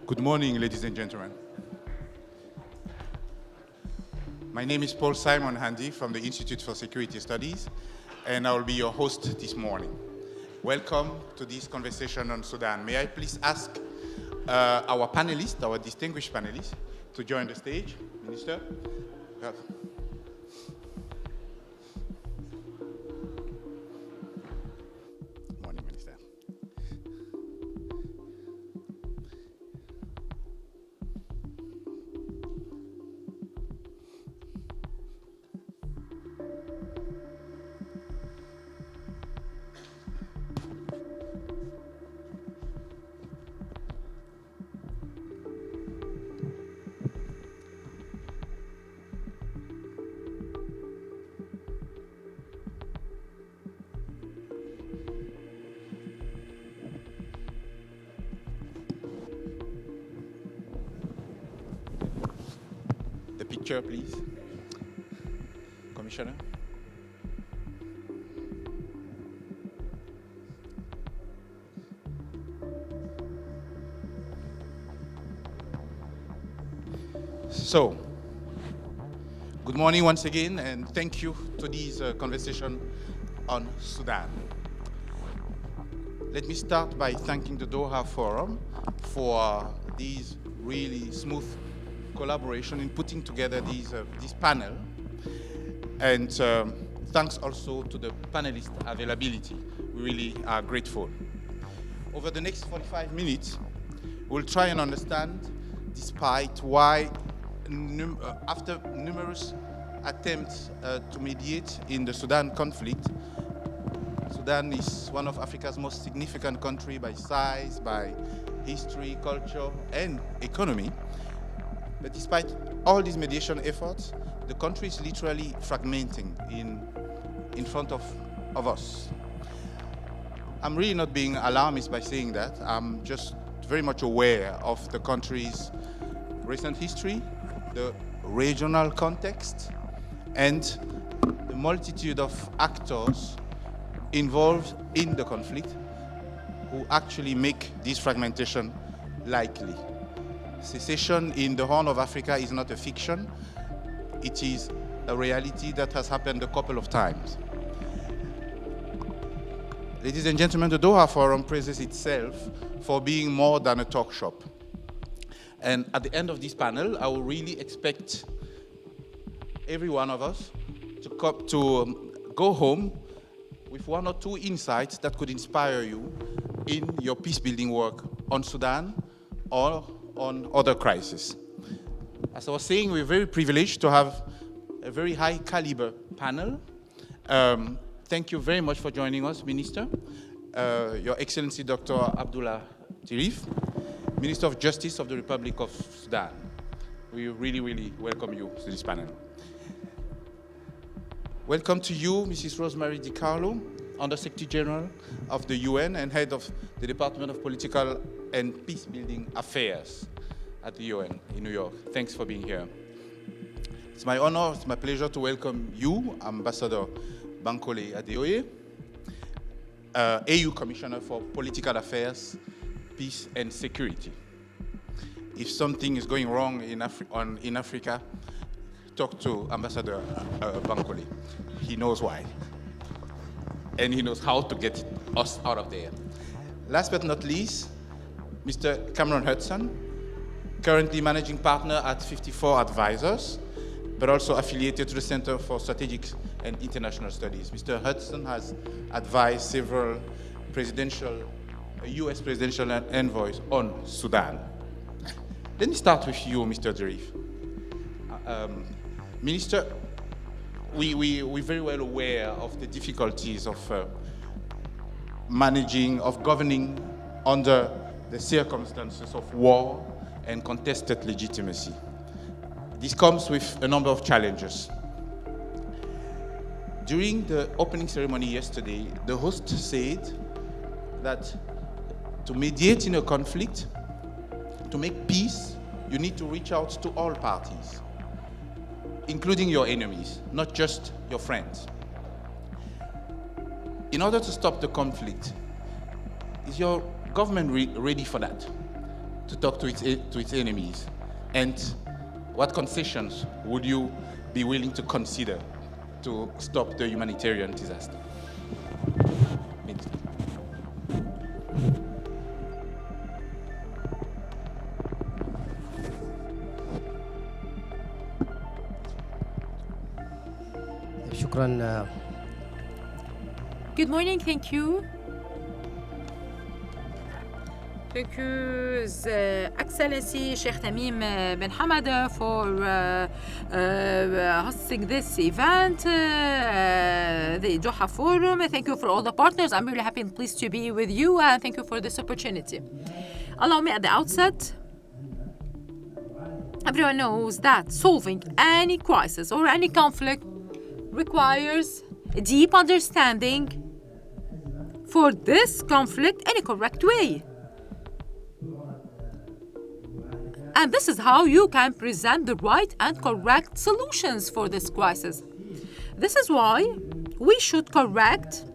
Good morning, ladies and gentlemen. My name is Paul Simon Handy from the Institute for Security Studies, and I will be your host this morning. Welcome to this conversation on Sudan. May I please ask our panelists, our distinguished panelists, to join the stage. Minister? Morning, Minister. The picture, please. Commissioner. So, good morning once again, and thank you to this conversation on Sudan. Let me start by thanking the Doha Forum for this really smooth collaboration in putting together this panel, and thanks also to the panelists' availability. We really are grateful. Over the next 45 minutes, we'll try and understand, despite why, after numerous attempts to mediate in the Sudan conflict, Sudan is one of Africa's most significant countries by size, by history, culture, and economy. But despite all these mediation efforts, the country is literally fragmenting in front of us. I'm really not being alarmist by saying that. I'm just very much aware of the country's recent history, the regional context, and the multitude of actors involved in the conflict who actually make this fragmentation likely. Secession in the Horn of Africa is not a fiction. It is a reality that has happened a couple of times. Ladies and gentlemen, the Doha Forum praises itself for being more than a talk shop. And at the end of this panel, I will really expect every one of us to go home with one or two insights that could inspire you in your peace-building work on Sudan or on other crises. As I was saying, we're very privileged to have a very high caliber panel. Thank you very much for joining us, Minister. Your Excellency, Dr. Abdullah Tirif, Minister of Justice of the Republic of Sudan. We really, really welcome you to this panel. Welcome to you, Mrs. Rosemary DiCarlo, Under-Secretary General of the UN and Head of the Department of Political and Peacebuilding Affairs at the UN in New York. Thanks for being here. It's my honor, it's my pleasure to welcome you, Ambassador Bankole Adeoye, AU Commissioner for Political Affairs, Peace and Security. If something is going wrong in Africa, talk to Ambassador Bankole. He knows why. And he knows how to get us out of there. Last but not least, Mr. Cameron Hudson, currently managing partner at 54 Advisors, but also affiliated to the Center for Strategic and International Studies. Mr. Hudson has advised several US presidential envoys on Sudan. Let me start with you, Mr. Tirif. Minister, we're very well aware of the difficulties of governing under the circumstances of war and contested legitimacy. This comes with a number of challenges. During the opening ceremony yesterday, the host said that to mediate in a conflict, to make peace, you need to reach out to all parties, including your enemies, not just your friends. In order to stop the conflict, is your government ready for that? to talk to its enemies? And what concessions would you be willing to consider to stop the humanitarian disaster? Minister. شكرا. Good morning, thank you. Thank you, His Excellency Sheikh Tamim bin Hamad for hosting this event, the Doha Forum. Thank you for all the partners. I'm really happy and pleased to be with you, and thank you for this opportunity. Allow me at the outset, everyone knows that solving any crisis or any conflict requires a deep understanding for this conflict in a correct way. And this is how you can present the right and correct solutions for this crisis. This is why we should correct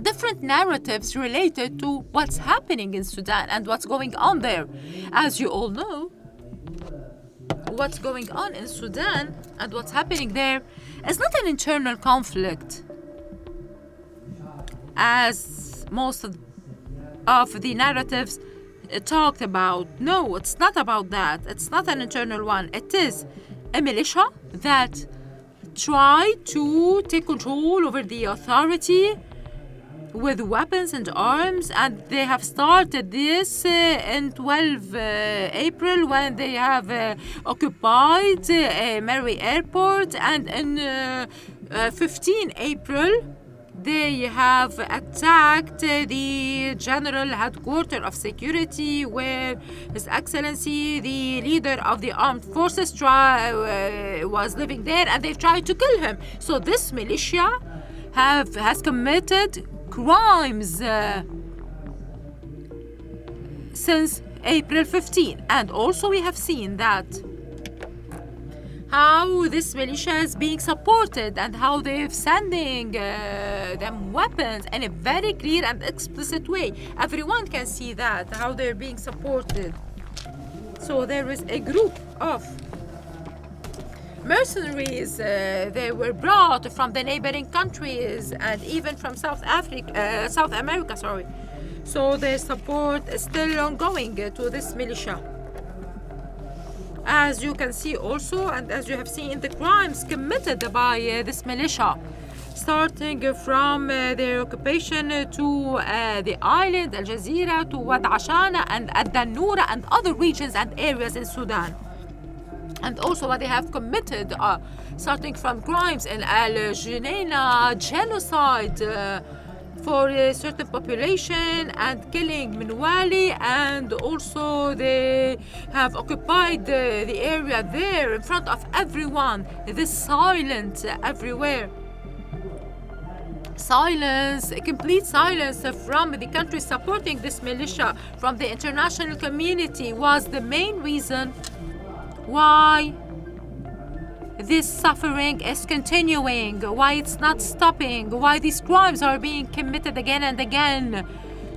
different narratives related to what's happening in Sudan and what's going on there. As you all know, what's going on in Sudan and what's happening there is not an internal conflict, as most of the narratives talked about. No, it's not about that. It's not an internal one. It is a militia that try to take control over the authority with weapons and arms, and they have started this in 12 April when they have occupied Mary Airport, and in 15 April they have attacked the General Headquarters of Security, where His Excellency, the leader of the armed forces, was living there, and they've tried to kill him. So this militia has committed crimes since April 15. And also we have seen that how this militia is being supported and how they're sending them weapons in a very clear and explicit way. Everyone can see that, how they're being supported. So there is a group of mercenaries, they were brought from the neighboring countries and even from South America. So their support is still ongoing to this militia. As you can see also, and as you have seen in the crimes committed by this militia, starting from their occupation to the island, Al Jazeera, to Wad Ashana and Ad-Dannura and other regions and areas in Sudan. And also what they have committed, starting from crimes in Al Junaina, genocide for a certain population, and killing Minwali, and also they have occupied the area there in front of everyone. This silence everywhere. Silence, complete silence from the country supporting this militia, from the international community, was the main reason why this suffering is continuing, why it's not stopping, why these crimes are being committed again and again.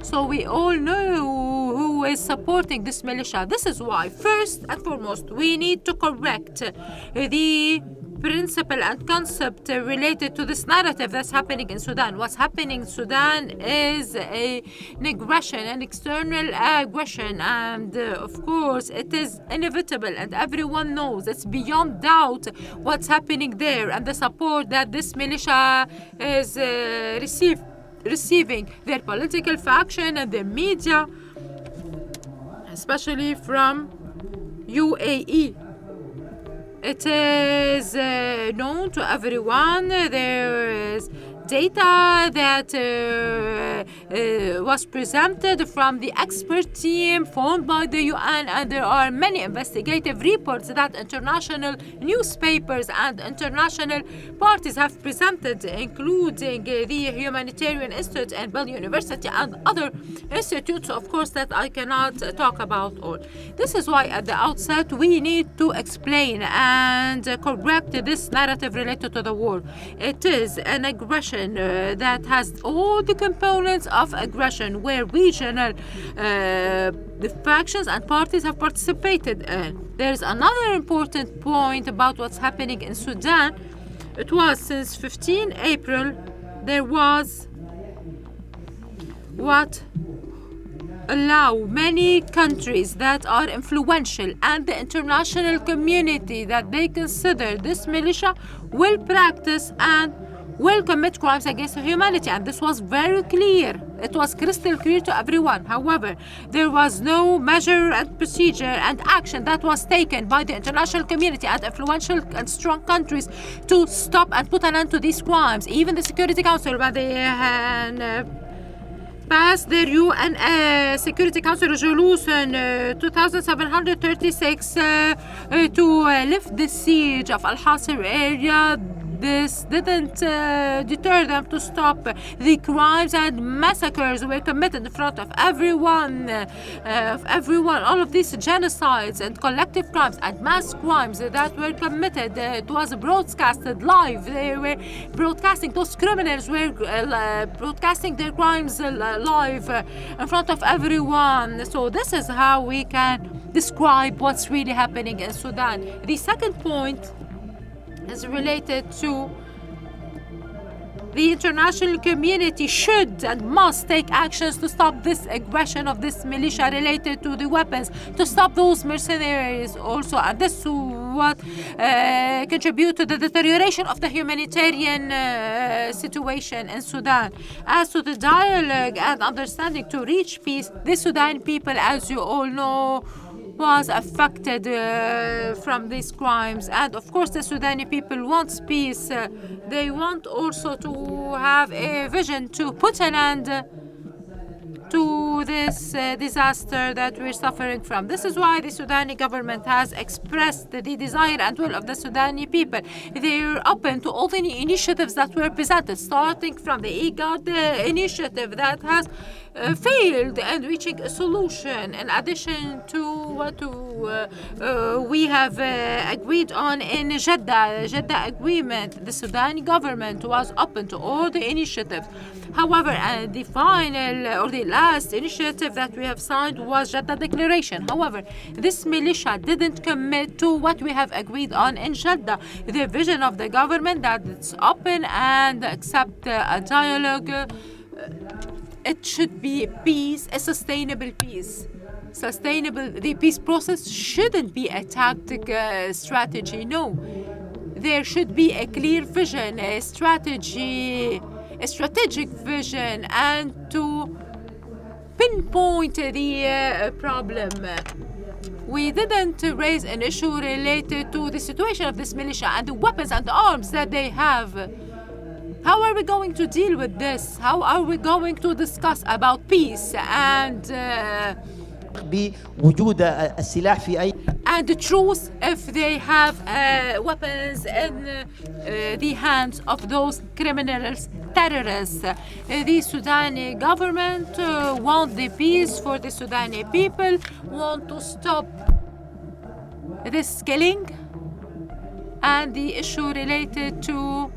So we all know who is supporting this militia. This is why, first and foremost, we need to correct the principle and concept related to this narrative that's happening in Sudan. What's happening in Sudan is an aggression, an external aggression, and of course it is inevitable, and everyone knows it's beyond doubt what's happening there, and the support that this militia is receiving their political faction and the media, especially from UAE. It is known to everyone. There is data that was presented from the expert team formed by the UN, and there are many investigative reports that international newspapers and international parties have presented, including the Humanitarian Institute and Bell University and other institutes, of course, that I cannot talk about all. This is why at the outset we need to explain and correct this narrative related to the war. It is an aggression that has all the components of aggression where regional factions and parties have participated in. There's another important point about what's happening in Sudan. It was since 15 April, there was what allow many countries that are influential and the international community that they consider this militia will practice and will commit crimes against humanity, and this was very clear. It was crystal clear to everyone. However, there was no measure and procedure and action that was taken by the international community and influential and strong countries to stop and put an end to these crimes. Even the Security Council, when they passed their UN Security Council Resolution 2736 to lift the siege of Al-Hasir area, this didn't deter them to stop the crimes and massacres were committed in front of everyone, all of these genocides and collective crimes and mass crimes that were committed. It was broadcasted live. They were broadcasting, those criminals were broadcasting their crimes live in front of everyone. So this is how we can describe what's really happening in Sudan. The second point is related to the international community should and must take actions to stop this aggression of this militia related to the weapons, to stop those mercenaries also, and this is what contribute to the deterioration of the humanitarian situation in Sudan. As to the dialogue and understanding to reach peace, the Sudan people, as you all know, was affected from these crimes, and of course the Sudani people want peace. They want also to have a vision to put an end to this disaster that we're suffering from. This is why the Sudani government has expressed the desire and will of the Sudani people. They're open to all the initiatives that were presented, starting from the IGAD initiative that has failed in reaching a solution, in addition to what we have agreed on in Jeddah agreement. The Sudani government was open to all the initiatives. However, the final or the last initiative that we have signed was Jeddah Declaration. However, this militia didn't commit to what we have agreed on in Jeddah. The vision of the government that it's open and accept a dialogue. It should be peace, a sustainable peace. The peace process shouldn't be a tactic strategy. No, there should be a clear vision, a strategic vision, and to pinpoint the problem. We didn't raise an issue related to the situation of this militia and the weapons and the arms that they have. How are we going to deal with this? How are we going to discuss about peace and بوجود السلاح في أي and the truth if they have weapons in the hands of those criminals, terrorists? The Sudani government want the peace for the Sudani people, want to stop this killing, and the issue related to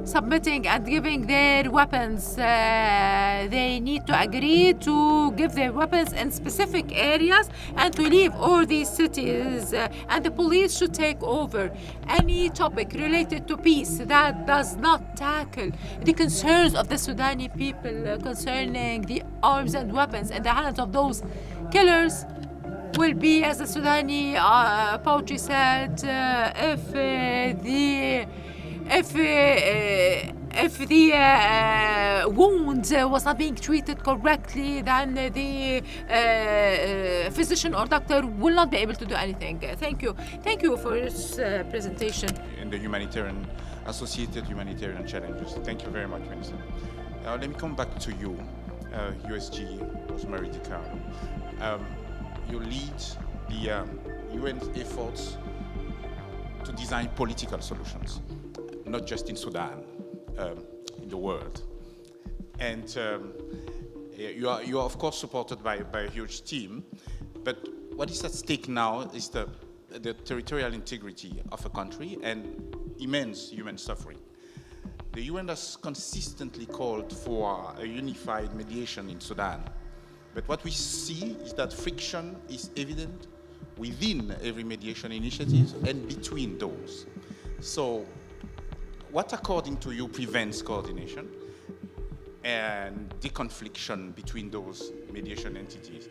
submitting and giving their weapons. They need to agree to give their weapons in specific areas and to leave all these cities, and the police should take over any topic related to peace that does not tackle the concerns of the Sudani people concerning the arms and weapons in the hands of those killers. Will be, as the Sudani poetry said, if the wound was not being treated correctly, then the physician or doctor will not be able to do anything. Thank you for this presentation. In the associated humanitarian challenges. Thank you very much, Minister. Let me come back to you, USG Rosemary DiCaro. You lead the UN efforts to design political solutions, not just in Sudan, in the world. And you are of course supported by a huge team, but what is at stake now is the territorial integrity of a country and immense human suffering. The UN has consistently called for a unified mediation in Sudan. But what we see is that friction is evident within every mediation initiative and between those. So what, according to you, prevents coordination and deconfliction between those mediation entities?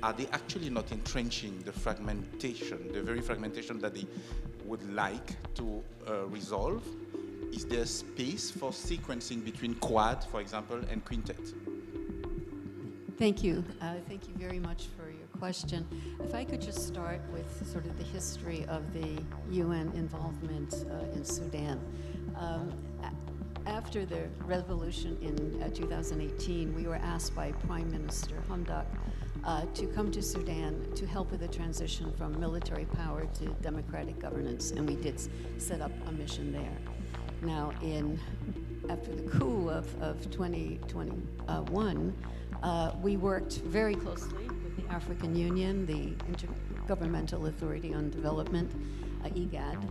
Are they actually not entrenching the fragmentation, the very fragmentation that they would like to resolve? Is there space for sequencing between Quad, for example, and Quintet? Thank you. Thank you very much for your question. If I could just start with sort of the history of the UN involvement in Sudan. After the revolution in 2018, we were asked by Prime Minister Hamdok to come to Sudan to help with the transition from military power to democratic governance, and we did set up a mission there. Now, after the coup of 2021, we worked very closely with the African Union, the Intergovernmental Authority on Development, IGAD,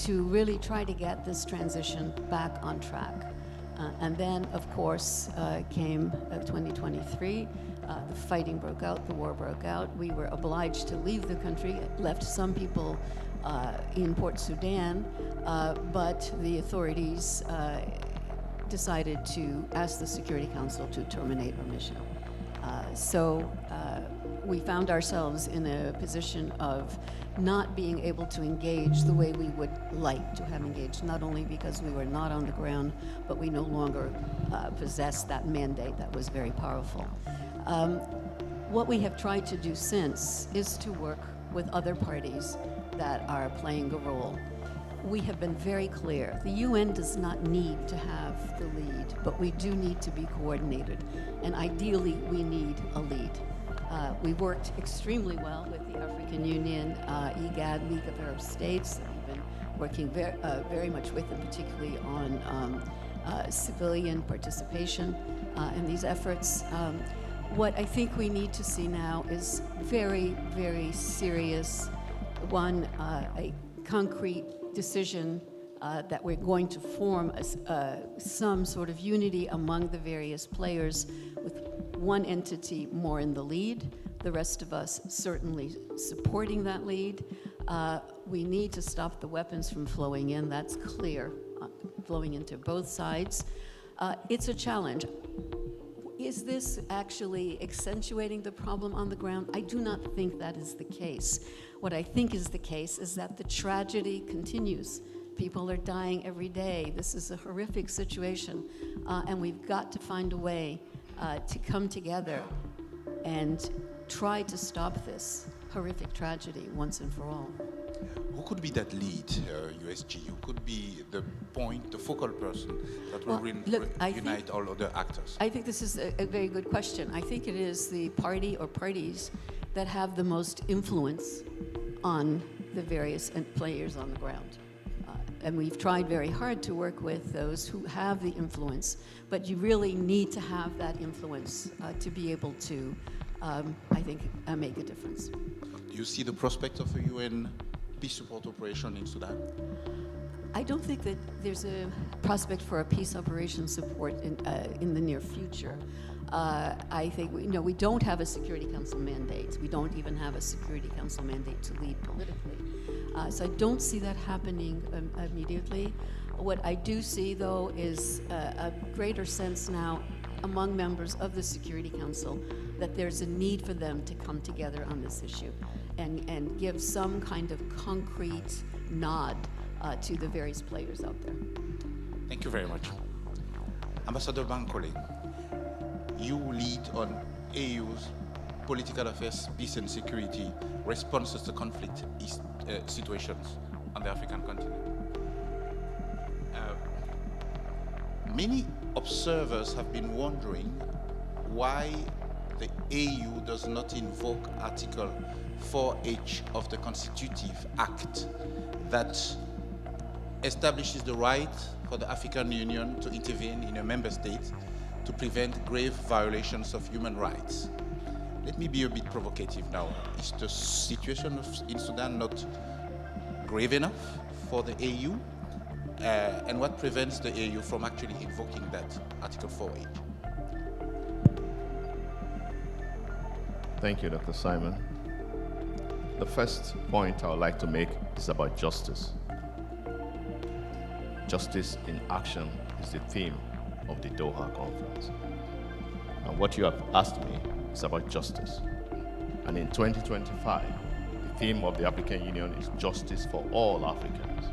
to really try to get this transition back on track. And then, of course, came 2023. The fighting broke out, the war broke out. We were obliged to leave the country, left some people in Port Sudan, but the authorities decided to ask the Security Council to terminate our mission. So we found ourselves in a position of not being able to engage the way we would like to have engaged, not only because we were not on the ground, but we no longer possessed that mandate that was very powerful. What we have tried to do since is to work with other parties that are playing a role. We have been very clear. The UN does not need to have the lead, but we do need to be coordinated. And ideally, we need a lead. We worked extremely well with the African Union, IGAD, League of Arab States, that we've been working very much with, and particularly on civilian participation in these efforts. What I think we need to see now is very, very serious, a concrete decision that we're going to form some sort of unity among the various players, with one entity more in the lead, the rest of us certainly supporting that lead. We need to stop the weapons from flowing in, that's clear, flowing into both sides. It's a challenge. Is this actually accentuating the problem on the ground? I do not think that is the case. What I think is the case is that the tragedy continues. People are dying every day. This is a horrific situation, and we've got to find a way to come together and try to stop this horrific tragedy once and for all. Who could be that lead, USG? Who could be the point, the focal person that will unite all other actors? I think this is a very good question. I think it is the party or parties that have the most influence on the various players on the ground. And we've tried very hard to work with those who have the influence, but you really need to have that influence to be able to, I think, make a difference. Do you see the prospect of a UN peace support operation in Sudan? I don't think that there's a prospect for a peace operation support in the near future. I think we don't have a Security Council mandate. We don't even have a Security Council mandate to lead politically. So I don't see that happening immediately. What I do see, though, is a greater sense now among members of the Security Council that there's a need for them to come together on this issue and give some kind of concrete nod to the various players out there. Thank you very much. Ambassador Bankole, you lead on AU's political affairs, peace and security responses to conflict situations on the African continent. Many observers have been wondering why the AU does not invoke Article 4H of the Constitutive Act that establishes the right for the African Union to intervene in a member state to prevent grave violations of human rights. Let me be a bit provocative now. Is the situation in Sudan not grave enough for the AU and what prevents the AU from actually invoking that Article 4.8? Thank you, Dr. Simon. The first point I would like to make is about justice. Justice in action is the theme of the Doha conference. And what you have asked me is about justice. And in 2025, the theme of the African Union is justice for all Africans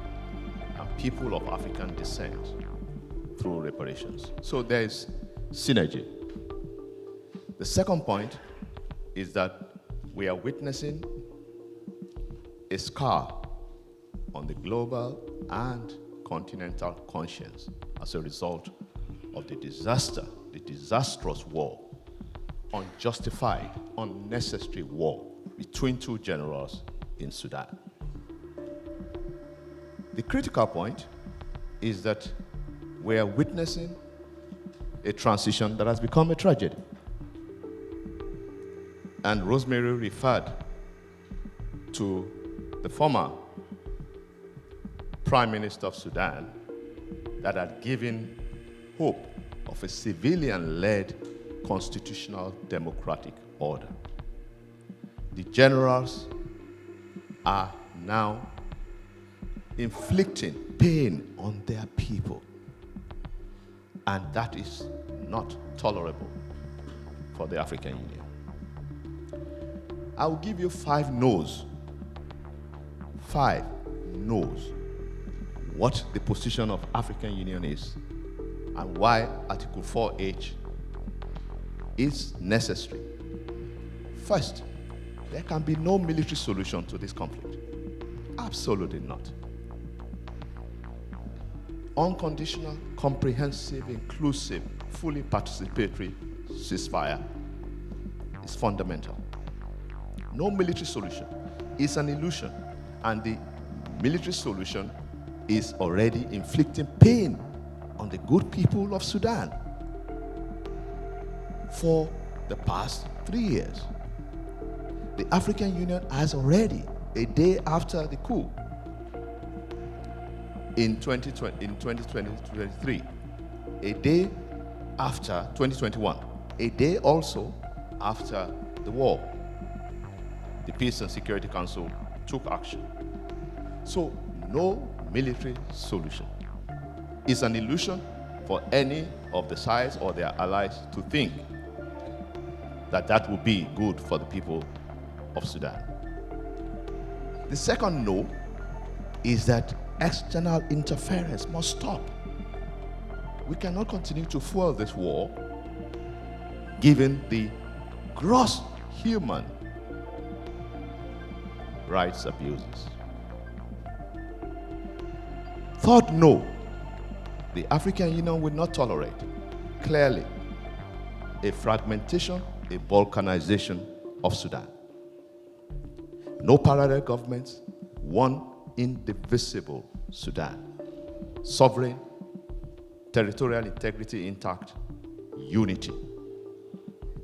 and people of African descent through reparations. So there is synergy. The second point is that we are witnessing a scar on the global and continental conscience as a result of the disastrous war, unjustified, unnecessary war between two generals in Sudan. The critical point is that we are witnessing a transition that has become a tragedy. And Rosemary referred to the former Prime Minister of Sudan that had given hope of a civilian-led constitutional democratic order. The generals are now inflicting pain on their people, and that is not tolerable for the African Union. I will give you 5 no's. 5 no's. What the position of African Union is and why Article 4H is necessary. First, there can be no military solution to this conflict. Absolutely not. Unconditional, comprehensive, inclusive, fully participatory ceasefire is fundamental. No military solution is an illusion, and the military solution is already inflicting pain on the good people of Sudan for the past 3 years. The African Union has already, a day after the coup in 2023, a day after 2021, a day also after the war, the Peace and Security Council took action. So no military solution. It's an illusion for any of the sides or their allies to think that that would be good for the people of Sudan. The second no is that external interference must stop. We cannot continue to fuel this war given the gross human rights abuses. Third no, the African Union will not tolerate, clearly, a fragmentation, a balkanization of Sudan. No parallel governments, one indivisible Sudan. Sovereign, territorial integrity intact, unity.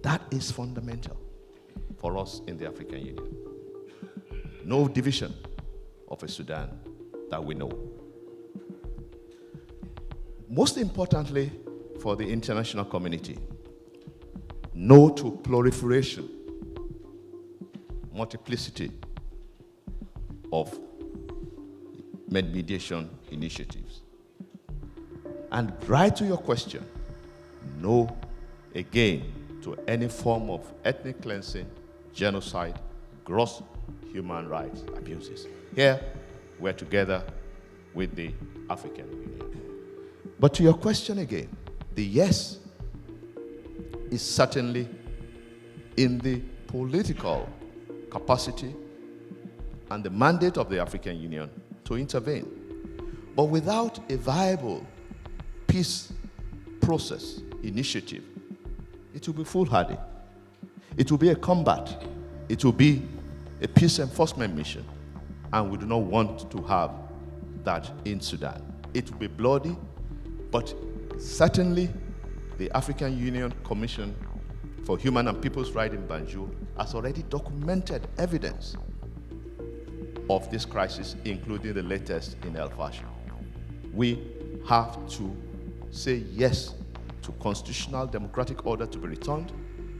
That is fundamental for us in the African Union. No division of a Sudan that we know. Most importantly for the international community, no to proliferation, multiplicity of mediation initiatives. And right to your question, no again to any form of ethnic cleansing, genocide, gross human rights abuses. Here, we're together with the African Union. But to your question again, the yes is certainly in the political capacity and the mandate of the African Union to intervene. But without a viable peace process initiative, it will be foolhardy. It will be a combat. It will be a peace enforcement mission. And we do not want to have that in Sudan. It will be bloody, but certainly the African Union Commission for Human and People's Rights in Banjul has already documented evidence of this crisis, including the latest in El Fasher. We have to say yes to constitutional democratic order to be returned.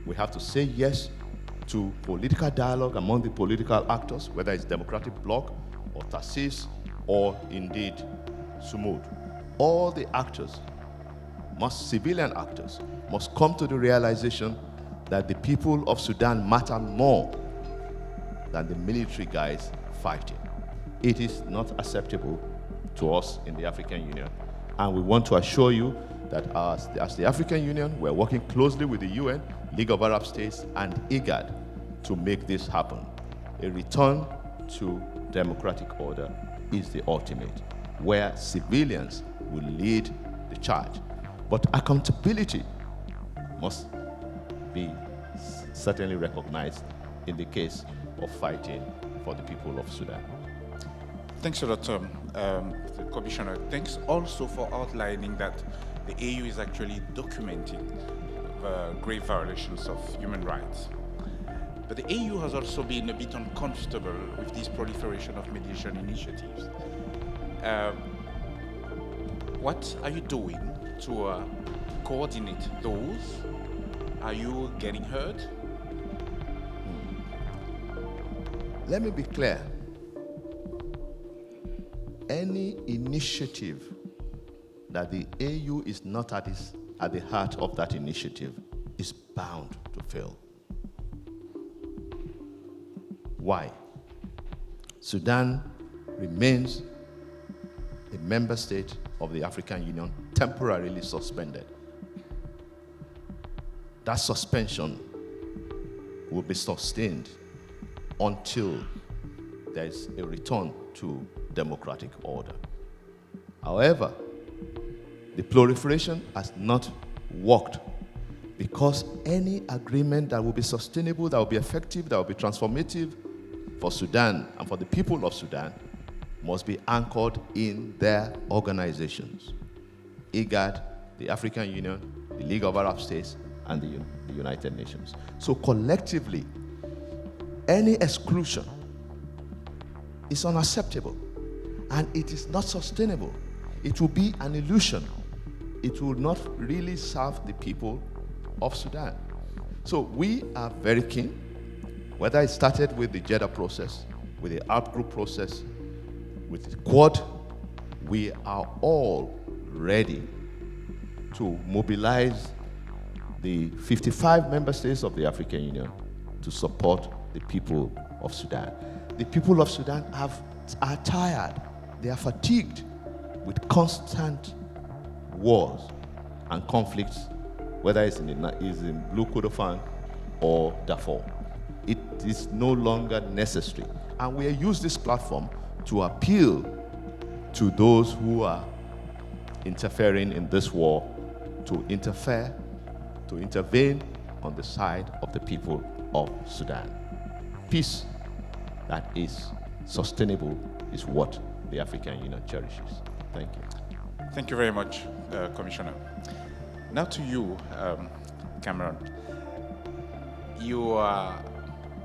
We have to say yes to political dialogue among the political actors, whether it's Democratic Bloc or TASIS or indeed Sumud. All the actors, civilian actors, must come to the realization that the people of Sudan matter more than the military guys fighting. It is not acceptable to us in the African Union. And we want to assure you that as the African Union, we're working closely with the UN, League of Arab States, and IGAD to make this happen. A return to democratic order is the ultimate, where civilians will lead the charge. But accountability must be certainly recognized in the case of fighting for the people of Sudan. Thanks a lot, Commissioner. Thanks also for outlining that the AU is actually documenting grave violations of human rights. But the AU has also been a bit uncomfortable with this proliferation of mediation initiatives. What are you doing to coordinate those? Are you getting heard? Let me be clear. Any initiative that the AU is not at the heart of that initiative is bound to fail. Why? Sudan remains a member state of the African Union, temporarily suspended. That suspension will be sustained until there is a return to democratic order. However, the proliferation has not worked because any agreement that will be sustainable, that will be effective, that will be transformative for Sudan and for the people of Sudan must be anchored in their organizations. IGAD, the African Union, the League of Arab States, and the United Nations. So collectively, any exclusion is unacceptable and it is not sustainable. It will be an illusion. It will not really serve the people of Sudan. So we are very keen, whether it started with the Jeddah process, with the Arab Group process, with the Quad, we are all ready to mobilize the 55 member states of the African Union to support the people of Sudan. The people of Sudan are tired. They are fatigued with constant wars and conflicts, whether it's in Blue Kordofan or Darfur. It is no longer necessary. And we use this platform to appeal to those who are interfering in this war to intervene on the side of the people of Sudan. Peace that is sustainable is what the African Union cherishes. Thank you. Thank you very much, Commissioner. Now to you, Cameron. You are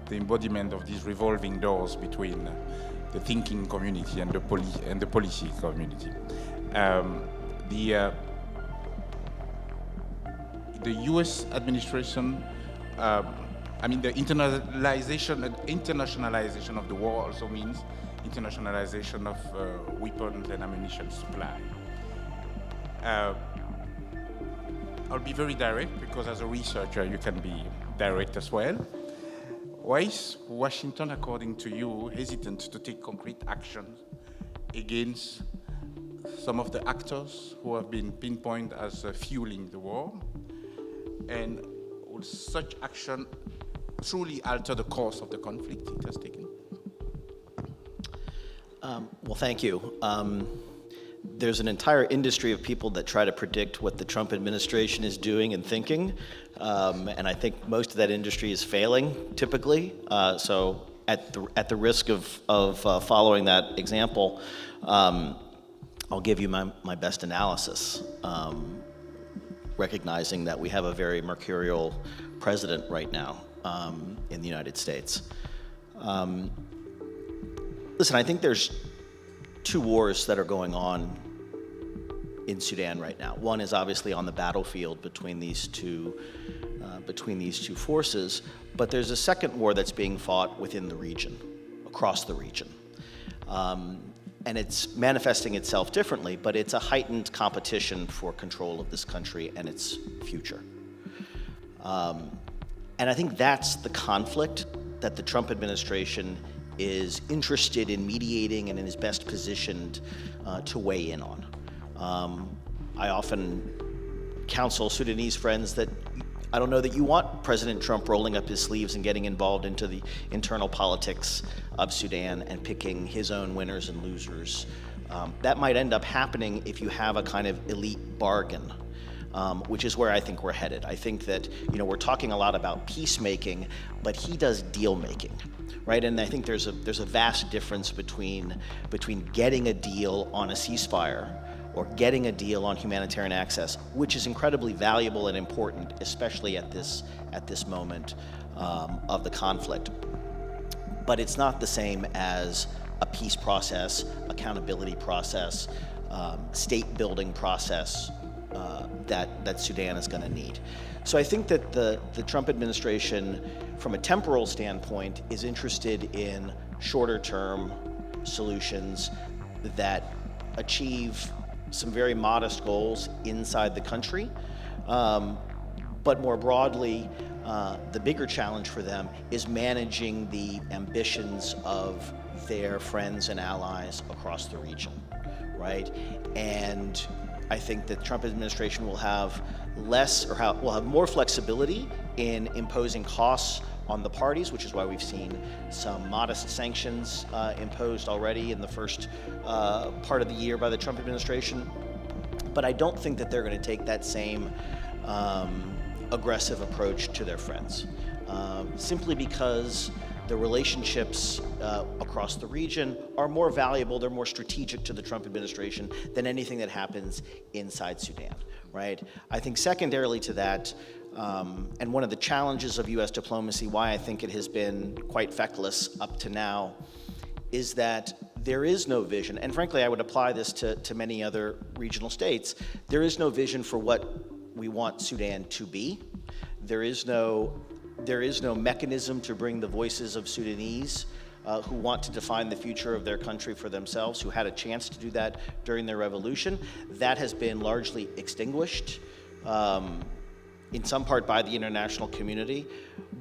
the embodiment of these revolving doors between the thinking community and the policy community. The U.S. administration, the internationalization of the war also means internationalization of weapons and ammunition supply. I'll be very direct because as a researcher you can be direct as well. Why is Washington, according to you, hesitant to take concrete actions against some of the actors who have been pinpointed as fueling the war? And will such action truly alter the course of the conflict it has taken? Well, thank you. There's an entire industry of people that try to predict what the Trump administration is doing and thinking, and I think most of that industry is failing, typically. So at the risk of following that example, I'll give you my best analysis, recognizing that we have a very mercurial president right now in the United States. Listen, I think there's two wars that are going on in Sudan right now. One is obviously on the battlefield between these two forces, but there's a second war that's being fought within the region, across the region. And it's manifesting itself differently, but it's a heightened competition for control of this country and its future. And I think that's the conflict that the Trump administration is interested in mediating and is best positioned to weigh in on. I often counsel Sudanese friends that I don't know that you want President Trump rolling up his sleeves and getting involved into the internal politics of Sudan and picking his own winners and losers. That might end up happening if you have a kind of elite bargain, which is where I think we're headed. I think that, we're talking a lot about peacemaking, but he does deal making, right? And I think there's a vast difference between getting a deal on a ceasefire or getting a deal on humanitarian access, which is incredibly valuable and important, especially at this moment of the conflict. But it's not the same as a peace process, accountability process, state-building process that Sudan is going to need. So I think that the Trump administration, from a temporal standpoint, is interested in shorter-term solutions that achieve some very modest goals inside the country. But more broadly, the bigger challenge for them is managing the ambitions of their friends and allies across the region, right? And I think that the Trump administration will have will have more flexibility in imposing costs on the parties, which is why we've seen some modest sanctions imposed already in the first part of the year by the Trump administration. But I don't think that they're going to take that same aggressive approach to their friends, simply because the relationships across the region are more valuable, they're more strategic to the Trump administration than anything that happens inside Sudan, right? I think secondarily to that, and one of the challenges of U.S. diplomacy, why I think it has been quite feckless up to now, is that there is no vision, and frankly I would apply this to many other regional states, there is no vision for what we want Sudan to be. There is no mechanism to bring the voices of Sudanese who want to define the future of their country for themselves, who had a chance to do that during their revolution. That has been largely extinguished, in some part by the international community.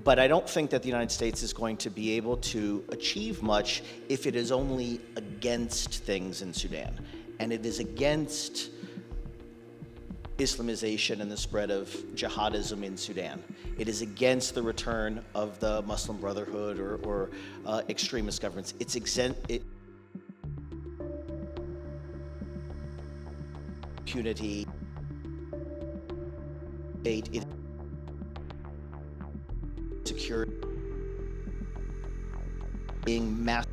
But I don't think that the United States is going to be able to achieve much if it is only against things in Sudan. And it is against Islamization and the spread of jihadism in Sudan. It is against the return of the Muslim Brotherhood or extremist governments. It's impunity. It security being mass.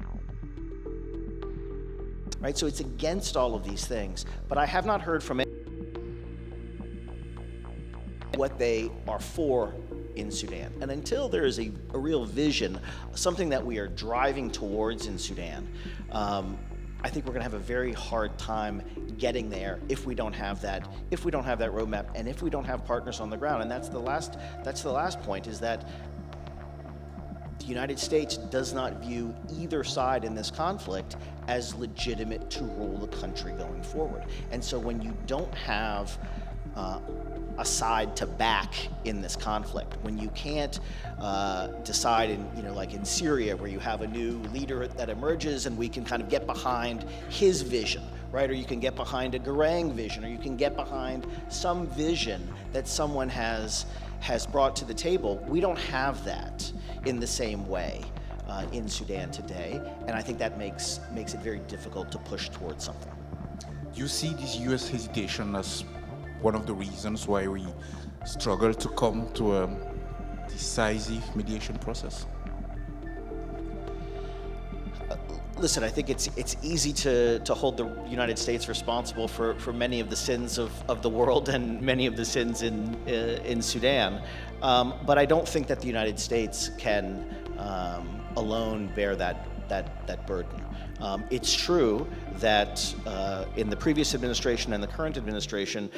Right, so it's against all of these things. But I have not heard from what they are for in Sudan. And until there is a real vision, something that we are driving towards in Sudan, I think we're going to have a very hard time getting there if we don't have that roadmap and if we don't have partners on the ground. And that's the last point, is that the United States does not view either side in this conflict as legitimate to rule the country going forward. And so when you don't have a side to back in this conflict, when you can't decide like in Syria, where you have a new leader that emerges and we can kind of get behind his vision, right? Or you can get behind a Garang vision, or you can get behind some vision that someone has brought to the table. We don't have that in the same way in Sudan today, and I think that makes it very difficult to push towards something. Do you see this U.S. hesitation as one of the reasons why we struggle to come to a decisive mediation process? Listen, I think it's easy to hold the United States responsible for many of the sins of the world and many of the sins in Sudan. But I don't think that the United States can alone bear that burden. It's true that in the previous administration and the current administration,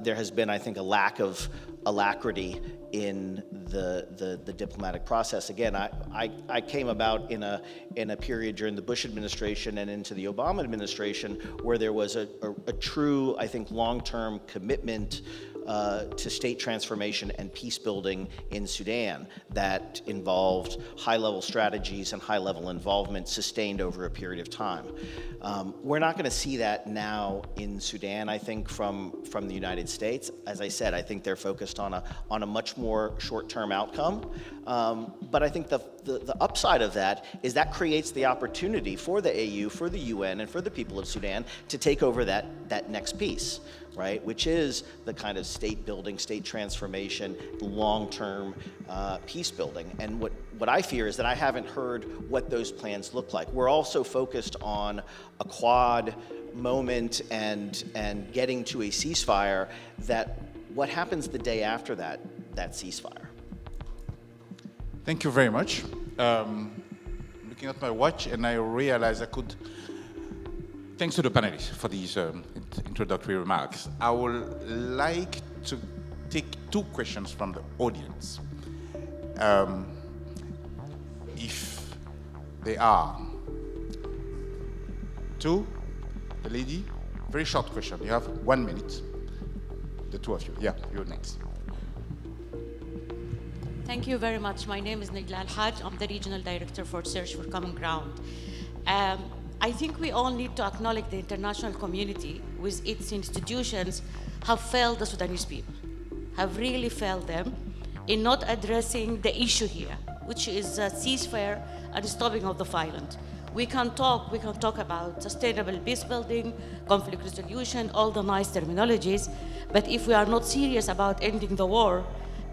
there has been, I think, a lack of alacrity in the diplomatic process. Again, I came about in a period during the Bush administration and into the Obama administration where there was a true, I think, long-term commitment to state transformation and peace building in Sudan that involved high-level strategies and high-level involvement sustained over a period of time. We're not going to see that now in Sudan, I think, from the United States. As I said, I think they're focused on a much more short-term outcome. But I think the upside of that is that creates the opportunity for the AU, for the UN, and for the people of Sudan to take over that next piece, right? Which is the kind of state building, state transformation, long-term peace building. And what I fear is that I haven't heard what those plans look like. We're also focused on a quad moment and getting to a ceasefire. That what happens the day after that ceasefire? Thank you very much. Looking at my watch, and I realize I could, thanks to the panelists for these introductory remarks, I would like to take two questions from the audience. If they are two, the lady, very short question. You have 1 minute. The two of you. Yeah, you're next. Thank you very much. My name is Nigla Al-Haj. I'm the Regional Director for Search for Common Ground. I think we all need to acknowledge the international community with its institutions have failed the Sudanese people, have really failed them in not addressing the issue here, which is a ceasefire and stopping of the violence. We can talk about sustainable peace building, conflict resolution, all the nice terminologies, but if we are not serious about ending the war,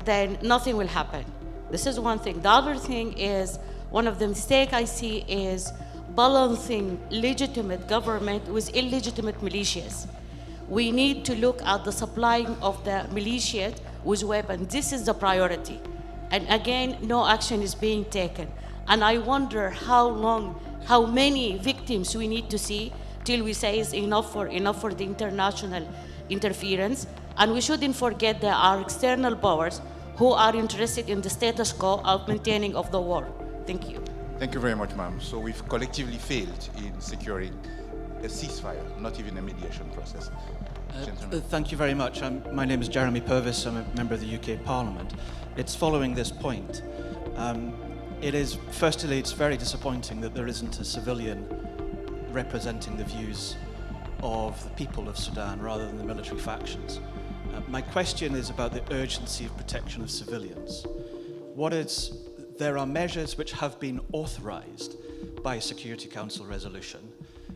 then nothing will happen. This is one thing. The other thing is, one of the mistakes I see is balancing legitimate government with illegitimate militias. We need to look at the supplying of the militia with weapons. This is the priority. And again, no action is being taken. And I wonder how many victims we need to see till we say it's enough for the international interference. And we shouldn't forget there are external powers who are interested in the status quo of maintaining of the war. Thank you. Thank you very much, ma'am. So we've collectively failed in securing a ceasefire, not even a mediation process. Thank you very much. My name is Jeremy Purvis. I'm a member of the UK Parliament. It's following this point. Firstly, it's very disappointing that there isn't a civilian representing the views of the people of Sudan rather than the military factions. My question is about the urgency of protection of civilians. There are measures which have been authorized by a Security Council resolution,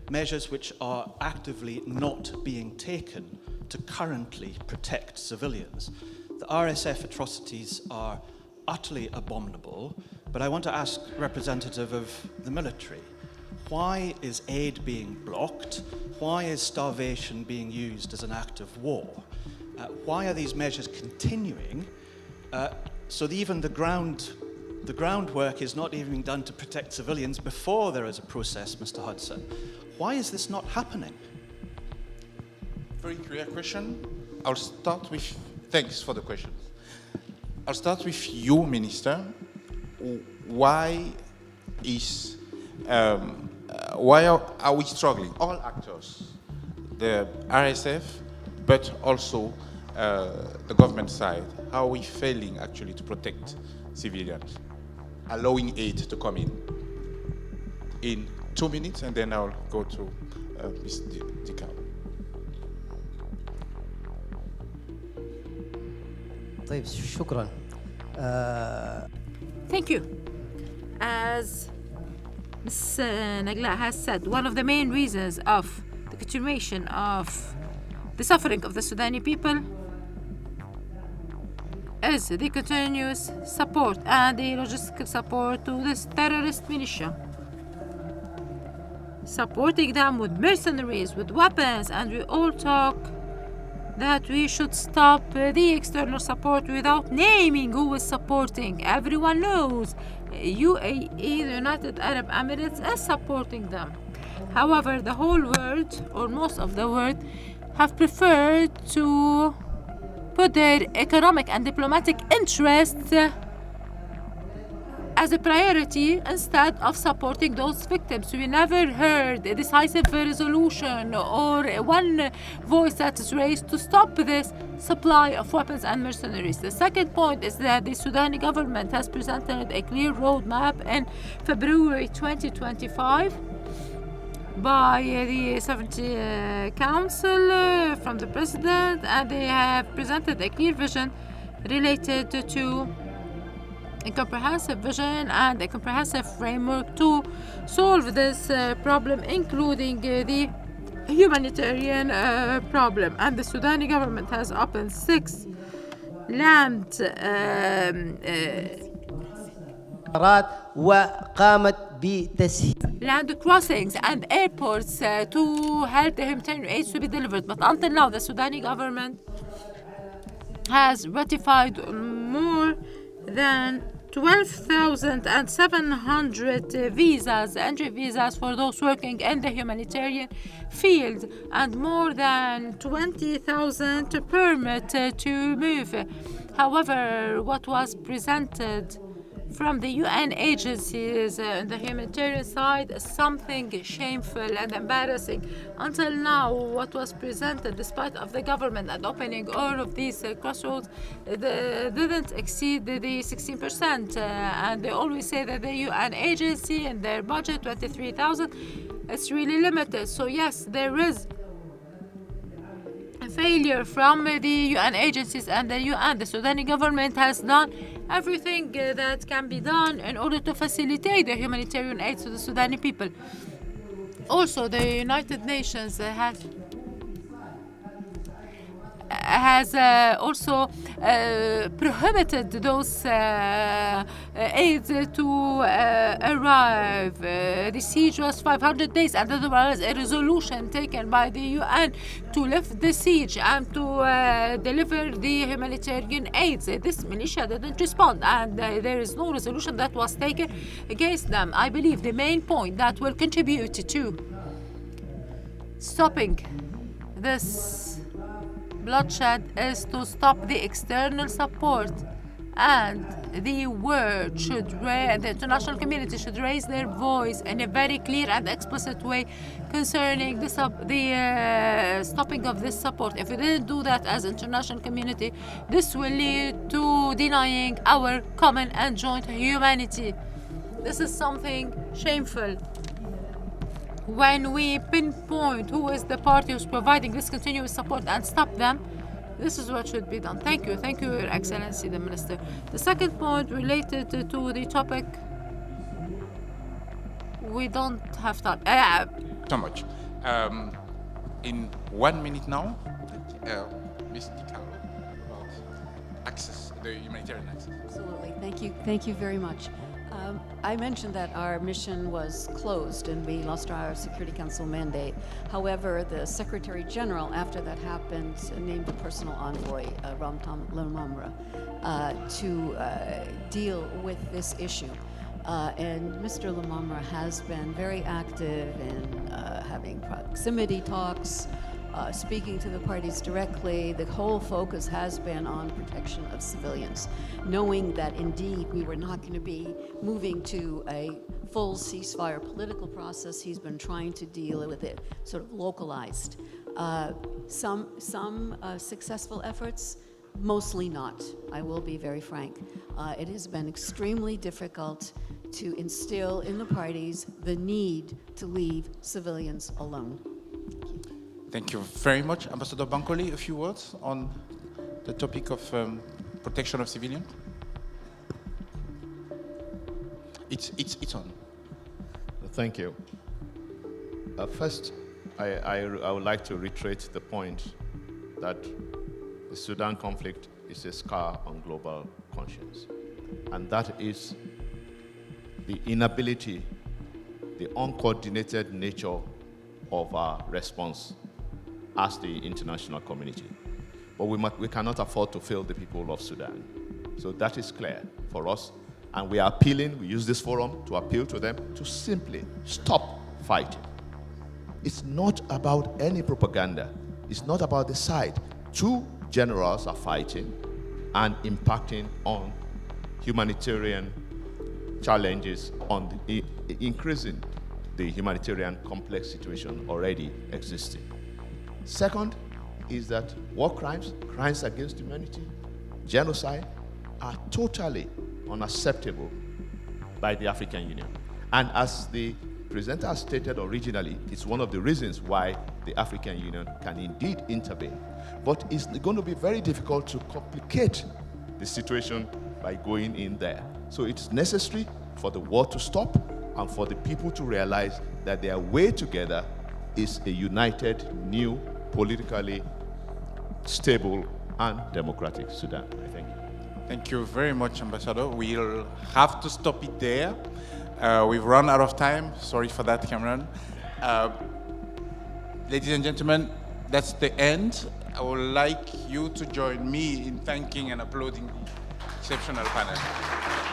measures which are actively not being taken to currently protect civilians. The RSF atrocities are utterly abominable, but I want to ask representative of the military, why is aid being blocked? Why is starvation being used as an act of war? Why are these measures continuing so that even the groundwork is not even done to protect civilians before there is a process, Mr. Hudson? Why is this not happening? Very clear question. I'll start with, thanks for the question. I'll start with you, Minister. Why are we struggling? All actors, the RSF, but also the government side. How are we failing actually to protect civilians, allowing aid to come in 2 minutes, and then I'll go to Ms. Dikau. طيب شكرا. Thank you. As Ms. Nagla has said, one of the main reasons of the continuation of the suffering of the Sudani people is the continuous support and the logistical support to this terrorist militia. Supporting them with mercenaries, with weapons, and we all talk that we should stop the external support without naming who is supporting. Everyone knows UAE, the United Arab Emirates, is supporting them. However, the whole world, or most of the world, have preferred to put their economic and diplomatic interests as a priority instead of supporting those victims. We never heard a decisive resolution or one voice that is raised to stop this supply of weapons and mercenaries. The second point is that the Sudanese government has presented a clear roadmap in February 2025 by the 70 Council from the President, and they have presented a clear vision related to a comprehensive vision and a comprehensive framework to solve this problem, including the humanitarian problem. And the Sudanese government has opened 6 land وقامت بتسهيل land crossings and airports to help the humanitarian aid to be delivered. But until now, the Sudanese government has ratified more than 12,700 visas, entry visas for those working in the humanitarian field, and more than 20,000 permit to move. However, what was presented from the UN agencies on the humanitarian side is something shameful and embarrassing. Until now, what was presented, despite of the government and opening all of these crossroads, didn't exceed the 16%. And they always say that the UN agency and their budget, 23,000, it's really limited. So yes, there is a failure from the UN agencies and the UN. The Sudanese government has done everything that can be done in order to facilitate the humanitarian aid to the Sudanese people. Also, the United Nations has also prohibited those aids to arrive. The siege was 500 days, and there was a resolution taken by the UN to lift the siege and to deliver the humanitarian aids. This militia didn't respond, and there is no resolution that was taken against them. I believe the main point that will contribute to stopping this bloodshed is to stop the external support, and the international community should raise their voice in a very clear and explicit way concerning the stopping of this support. If we didn't do that as international community, this will lead to denying our common and joint humanity. This is something shameful. When we pinpoint who is the party who's providing this continuous support and stop them, this is what should be done. Thank you, Your Excellency, the Minister. The second point related to the topic, we don't have time. So much. In 1 minute now, Ms. DiCarlo, about access, the humanitarian access. Absolutely. Thank you very much. I mentioned that our mission was closed and we lost our Security Council mandate. However, the Secretary General, after that happened, named a personal envoy, Ramtam Lamamra, to deal with this issue. And Mr. Lamamra has been very active in having proximity talks, speaking to the parties directly. The whole focus has been on protection of civilians, knowing that indeed we were not going to be moving to a full ceasefire political process. He's been trying to deal with it sort of localized. Some successful efforts, mostly not. I will be very frank. It has been extremely difficult to instill in the parties the need to leave civilians alone. Thank you very much. Ambassador Bankole, a few words on the topic of protection of civilians? It's on. Thank you. First, I would like to reiterate the point that the Sudan conflict is a scar on global conscience. And that is the inability, the uncoordinated nature of our response as the international community. but we cannot afford to fail the people of Sudan. So that is clear for us. And we are appealing, we use this forum to appeal to them to simply stop fighting. It's not about any propaganda. It's not about the side. Two generals are fighting and impacting on humanitarian challenges, on increasing the humanitarian complex situation already existing. Second is that war crimes, crimes against humanity, genocide are totally unacceptable by the African Union. And as the presenter stated originally, it's one of the reasons why the African Union can indeed intervene. But it's going to be very difficult to complicate the situation by going in there. So it's necessary for the war to stop and for the people to realize that their way together is a united, new, politically stable and democratic Sudan. I thank you. Thank you very much, Ambassador. We'll have to stop it there. We've run out of time. Sorry for that, Cameron. Ladies and gentlemen, that's the end. I would like you to join me in thanking and applauding the exceptional panel.